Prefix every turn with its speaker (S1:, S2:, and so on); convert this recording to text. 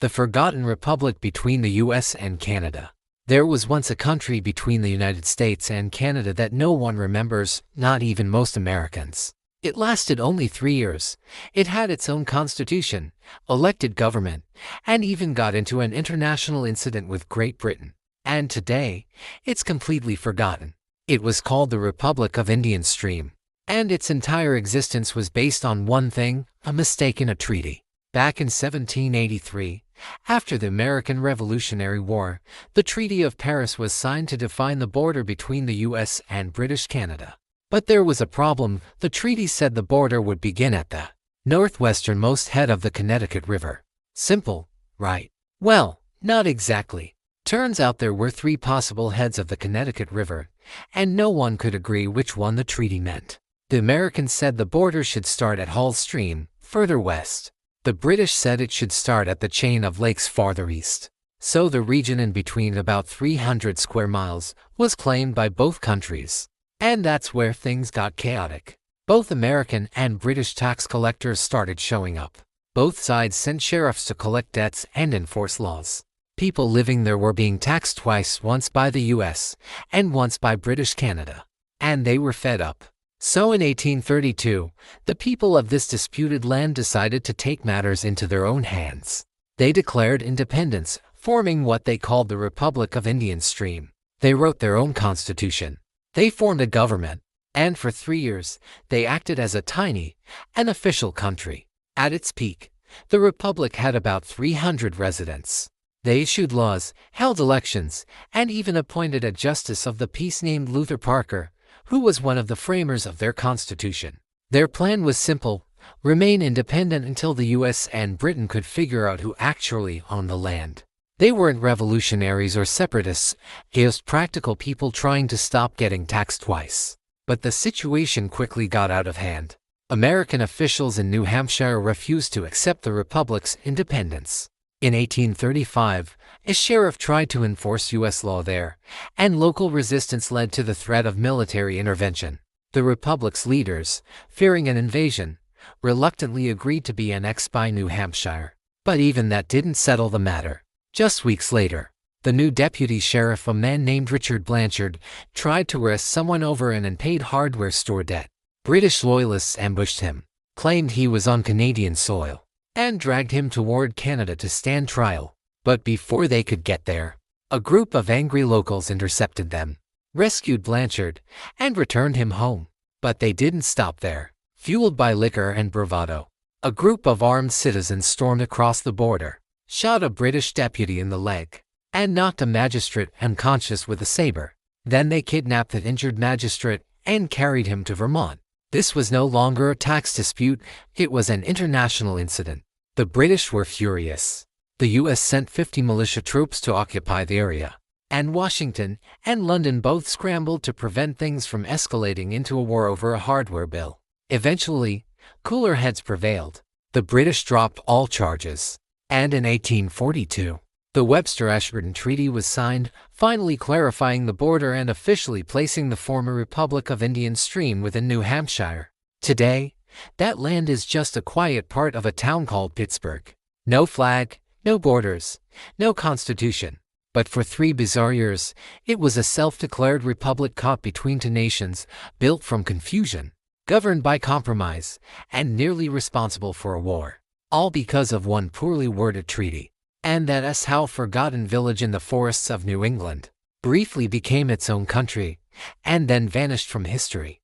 S1: The Forgotten Republic between the US and Canada. There was once a country between the United States and Canada that no one remembers, not even most Americans. It lasted only 3 years. It had its own constitution, elected government, and even got into an international incident with Great Britain. And today, it's completely forgotten. It was called the Republic of Indian Stream. And its entire existence was based on one thing, a mistake in a treaty. Back in 1783, after the American Revolutionary War, the Treaty of Paris was signed to define the border between the US and British Canada. But there was a problem. The treaty said the border would begin at the northwesternmost head of the Connecticut River. Simple, right? Well, not exactly. Turns out there were 3 possible heads of the Connecticut River, and no one could agree which one the treaty meant. The Americans said the border should start at Hull Stream, further west. The British said it should start at the chain of lakes farther east. So the region in between, about 300 square miles, was claimed by both countries. And that's where things got chaotic. Both American and British tax collectors started showing up. Both sides sent sheriffs to collect debts and enforce laws. People living there were being taxed twice, once by the US and once by British Canada. And they were fed up. So in 1832, the people of this disputed land decided to take matters into their own hands. They declared independence, forming what they called the Republic of Indian Stream. They wrote their own constitution. They formed a government, and for 3 years, they acted as a tiny, unofficial country. At its peak, the Republic had about 300 residents. They issued laws, held elections, and even appointed a justice of the peace named Luther Parker, who was one of the framers of their constitution. Their plan was simple: remain independent until the US and Britain could figure out who actually owned the land. They weren't revolutionaries or separatists, just practical people trying to stop getting taxed twice. But the situation quickly got out of hand. American officials in New Hampshire refused to accept the Republic's independence. In 1835, a sheriff tried to enforce U.S. law there, and local resistance led to the threat of military intervention. The Republic's leaders, fearing an invasion, reluctantly agreed to be annexed by New Hampshire. But even that didn't settle the matter. Just weeks later, the new deputy sheriff, a man named Richard Blanchard, tried to arrest someone over an unpaid hardware store debt. British loyalists ambushed him, claimed he was on Canadian soil, and dragged him toward Canada to stand trial. But before they could get there, a group of angry locals intercepted them, rescued Blanchard, and returned him home. But they didn't stop there. Fueled by liquor and bravado, a group of armed citizens stormed across the border, shot a British deputy in the leg, and knocked a magistrate unconscious with a saber. Then they kidnapped the injured magistrate and carried him to Vermont. This was no longer a tax dispute, it was an international incident. The British were furious. The US sent 50 militia troops to occupy the area, and Washington and London both scrambled to prevent things from escalating into a war over a hardware bill. Eventually, cooler heads prevailed. The British dropped all charges, and in 1842, the Webster-Ashburton Treaty was signed, finally clarifying the border and officially placing the former Republic of Indian Stream within New Hampshire. Today, that land is just a quiet part of a town called Pittsburgh. No flag, no borders, no constitution. But for 3 bizarre years, it was a self-declared republic caught between 2 nations, built from confusion, governed by compromise, and nearly responsible for a war. All because of one poorly worded treaty. And that's how forgotten village in the forests of New England briefly became its own country, and then vanished from history.